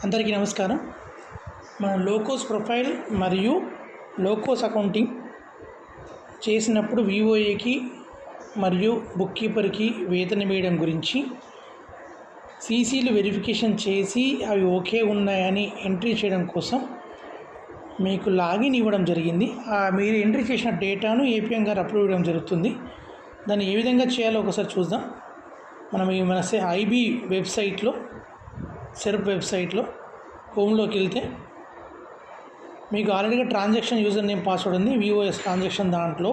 అందరికీ నమస్కారం. మనం లోకోస్ ప్రొఫైల్ మరియు లోకోస్ అకౌంటింగ్ చేసినప్పుడు విఓఏకి మరియు బుక్ కీపర్కి వేతనం వేయడం గురించి సీసీలు వెరిఫికేషన్ చేసి అవి ఓకే ఉన్నాయని ఎంట్రీ చేయడం కోసం మీకు లాగిన్ ఇవ్వడం జరిగింది. మీరు ఎంట్రీ చేసిన డేటాను ఏపీఎం గారు అప్లోడ్ ఇవ్వడం జరుగుతుంది. దాన్ని ఏ విధంగా చేయాలో ఒకసారి చూద్దాం. మనం మన ఐబీ వెబ్సైట్లో సెర్ప్ వెబ్సైట్లో హోమ్లోకి వెళ్తే మీకు ఆల్రెడీగా ట్రాన్సాక్షన్ యూజర్ నేమ్ పాస్వర్డ్ ఉంది. విఓఎస్ ట్రాన్సాక్షన్ దాంట్లో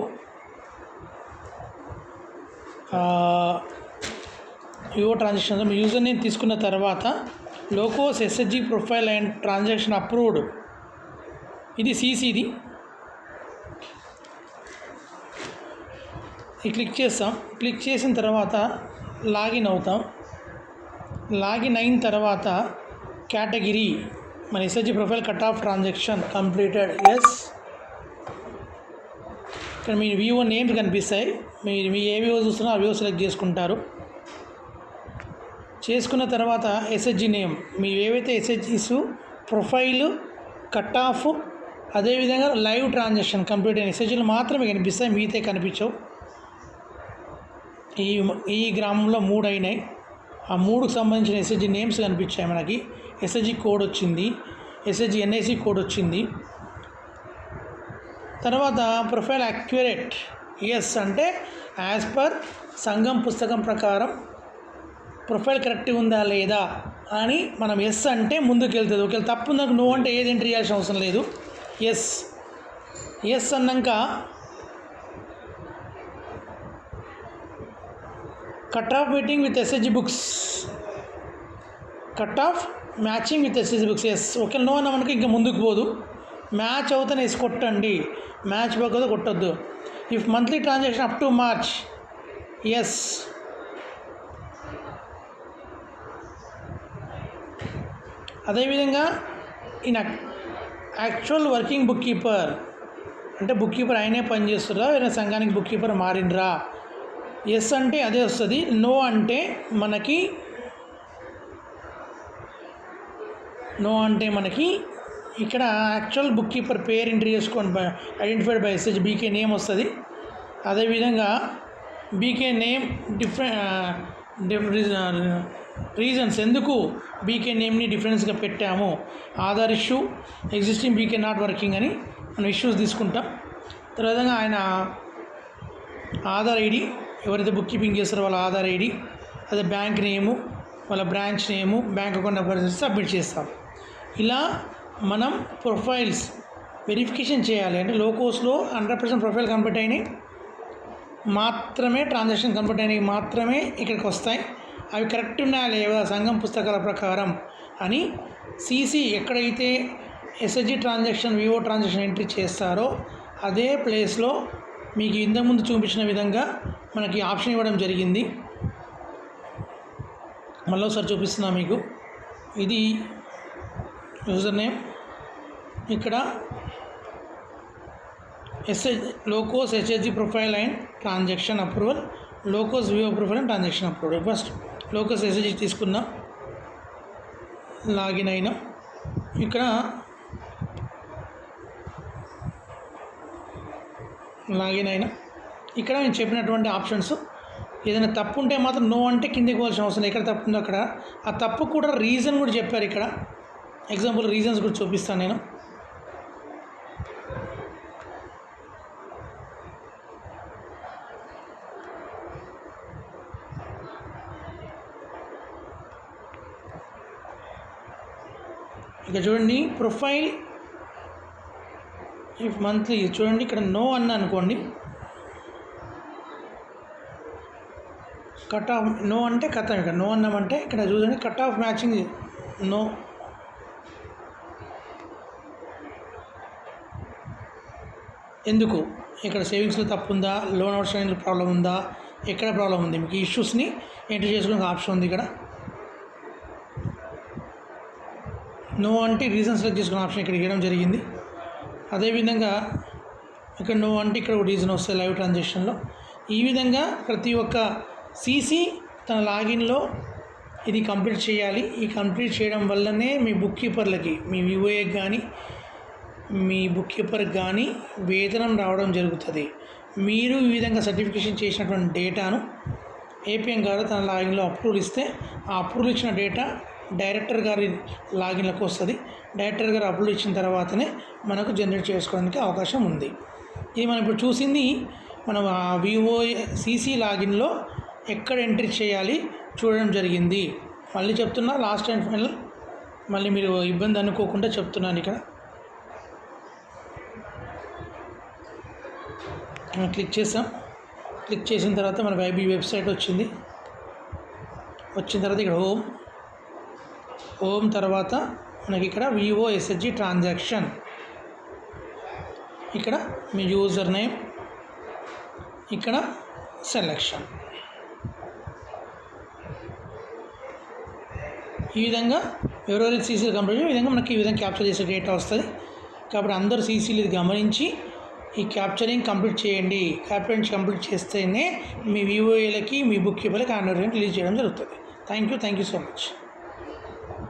వివో ట్రాన్సాక్షన్లో మీ యూజర్ నేమ్ తీసుకున్న తర్వాత LokOS SHG profile and transaction approved, ఇది సీసీది. ఇది క్లిక్ చేస్తాం. క్లిక్ చేసిన తర్వాత లాగిన్ అవుతాం. లాగిన్ అయిన తర్వాత కేటగిరీ మన SHG profile cut off transaction completed yes. ఇక్కడ మీ వివో నేమ్స్ కనిపిస్తాయి. మీ ఏ వివో చూస్తున్నా ఆ వివో సెలెక్ట్ చేసుకుంటారు. చేసుకున్న తర్వాత ఎస్హెచ్జి నేమ్ మీ ఏవైతే ఎస్హెచ్జిస్ ప్రొఫైల్ కట్ ఆఫ్ అదేవిధంగా లైవ్ ట్రాన్సాక్షన్ కంప్లీట్ అయిన ఎస్హెచ్జీలు మాత్రమే కనిపిస్తాయి, మిగతా కనిపించవు. ఈ గ్రామంలో 3 అయినాయి. ఆ 3కు సంబంధించిన ఎస్హెచ్జి నేమ్స్ కనిపించాయి. మనకి ఎస్హెచ్జి కోడ్ వచ్చింది, ఎస్హెచ్జి ఎన్ఐసి కోడ్ వచ్చింది. తర్వాత ప్రొఫైల్ అక్యురేట్ ఎస్ అంటే యాజ్ పర్ సంఘం పుస్తకం ప్రకారం ప్రొఫైల్ కరెక్ట్గా ఉందా లేదా అని మనం ఎస్ అంటే ముందుకు వెళ్తుంది. ఒకవేళ తప్పు ఉందాక నువ్వు అంటే ఏది ఎంట్రీ చేయాల్సిన అవసరం లేదు. ఎస్ అన్నాక cut off meeting with SHG books, cut off matching with SHG books yes. Okay, no అన్న మనకి ఇంకా ముందుకు పోదు. మ్యాచ్ అవుతానే ఎస్ కొట్టండి, మ్యాచ్ పోకపోతే కొట్టద్దు. If monthly transaction up to March yes. అదేవిధంగా ఈయన యాక్చువల్ వర్కింగ్ బుక్ కీపర్ అంటే బుక్ కీపర్ ఆయనే పనిచేస్తురా వేరే సంఘానికి బుక్ కీపర్ మారిండ్రా, ఎస్ అంటే అదే వస్తుంది. నో అంటే మనకి ఇక్కడ యాక్చువల్ బుక్ కీపర్ పేరు ఎంట్రీ చేసుకొని identified by SH BK name వస్తుంది. అదేవిధంగా బీకే నేమ్ రీజన్స్ ఎందుకు బీకే నేమ్ని డిఫరెన్స్గా పెట్టాము, Aadhaar issue, existing BK not working అని మనం ఇష్యూస్ తీసుకుంటాం. తర్వాత ఆయన ఆధార్ ఐడి, ఎవరైతే బుక్ కీపింగ్ చేస్తారో వాళ్ళ ఆధార్ ఐడి, అదే బ్యాంక్ నేము, వాళ్ళ branch name, bank account number submit చేస్తాం. ఇలా మనం ప్రొఫైల్స్ వెరిఫికేషన్ చేయాలి. అంటే లోకోస్లో 100% ప్రొఫైల్ కంప్లీట్ అయినాయి మాత్రమే, ట్రాన్సాక్షన్ కంప్లీట్ అయినవి మాత్రమే ఇక్కడికి వస్తాయి. అవి కరెక్ట్ ఉన్నాయా లేదా సంఘం పుస్తకాల ప్రకారం అని సీసీ ఎక్కడైతే SHG transaction Vivo transaction entry చేస్తారో అదే ప్లేస్లో మీకు ఇంతకుముందు చూపించిన విధంగా మనకి ఆప్షన్ ఇవ్వడం జరిగింది. మళ్ళీ ఒకసారి చూపిస్తున్నా మీకు. ఇది యూజర్ నేమ్, ఇక్కడ LokOS HHG profile and transaction approval, LokOS VO profile and transaction approval. First LokOS HHG తీసుకుందాం. లాగిన్ అయినా ఇక్కడ నేను చెప్పినటువంటి ఆప్షన్స్ ఏదైనా తప్పు ఉంటే మాత్రం నో అంటే కిందకి పోవాల్సిన అవసరం. ఎక్కడ తప్పు ఉందో అక్కడ ఆ తప్పు కూడా రీజన్ కూడా చెప్పారు. ఇక్కడ ఎగ్జాంపుల్ రీజన్స్ కూడా చూపిస్తాను నేను. ఇక చూడండి, ప్రొఫైల్ ఇఫ్ మంత్లీ చూడండి, ఇక్కడ నో అన్న అనుకోండి, కట్ ఆఫ్ నో అంటే కథ. ఇక్కడ నో అన్నామంటే ఇక్కడ చూడండి కట్ ఆఫ్ మ్యాచింగ్ నో. ఎందుకు ఇక్కడ సేవింగ్స్లో తప్పు ఉందా, లోన్ అవుట్స్టాండింగ్లో ప్రాబ్లం ఉందా, ఎక్కడ ప్రాబ్లం ఉంది, మీకు ఇష్యూస్ని ఎంట్రీ చేసుకునే ఆప్షన్ ఉంది. ఇక్కడ నో అంటే రీజన్ సెలెక్ట్ చేసుకునే ఆప్షన్ ఇక్కడ ఇవ్వడం జరిగింది. అదేవిధంగా ఇక్కడ నో అంటే ఇక్కడ రీజన్ వస్తుంది లైవ్ ట్రాన్సాక్షన్లో. ఈ విధంగా ప్రతి ఒక్క సీసీ తన లాగిన్లో ఇది కంప్లీట్ చేయాలి. ఈ కంప్లీట్ చేయడం వల్లనే మీ బుక్ కీపర్లకి, మీ వివోఏకి కానీ, మీ బుక్ కీపర్కి కానీ వేతనం రావడం జరుగుతుంది. మీరు ఈ విధంగా సర్టిఫికేషన్ చేసినటువంటి డేటాను ఏపీఎం గారు తన లాగిన్లో అప్రూవల్ ఇస్తే, ఆ అప్రూవల్ ఇచ్చిన డేటా డైరెక్టర్ గారి లాగిన్లకు వస్తుంది. డైరెక్టర్ గారు అప్రూవల్ ఇచ్చిన తర్వాతనే మనకు జనరేట్ చేసుకోవడానికి అవకాశం ఉంది. ఇది మనం ఇప్పుడు చూసింది మనం ఆ వివోఏ సిసి లాగిన్లో ఎక్కడ ఎంట్రీ చేయాలి చూడడం జరిగింది. మళ్ళీ చెప్తున్నా, లాస్ట్ అండ్ ఫైనల్, మళ్ళీ మీరు ఇబ్బంది అనుకోకుండా చెప్తున్నాను. ఇక్కడ క్లిక్ చేసాం. క్లిక్ చేసిన తర్వాత మనకు ఐబీ వెబ్సైట్ వచ్చింది. వచ్చిన తర్వాత ఇక్కడ హోమ్ తర్వాత మనకి ఇక్కడ వివోఎస్హెచ్జి ట్రాన్సాక్షన్, ఇక్కడ మీ యూజర్ నేమ్, ఇక్కడ సెలెక్షన్. ఈ విధంగా ఎవరెవరికి సీసీలు కంప్లీట్ ఈ విధంగా మనకి ఈ విధంగా క్యాప్చర్ చేసే డేటా వస్తుంది. కాబట్టి అందరూ సీసీలు ఇది గమనించి ఈ క్యాప్చరింగ్ కంప్లీట్ చేయండి. క్యాప్చరింగ్ కంప్లీట్ చేస్తేనే మీ వివోఏలకి, మీ బుక్ కీపర్లకి యాన్యువల్ రిలీజ్ చేయడం జరుగుతుంది. Thank you so much.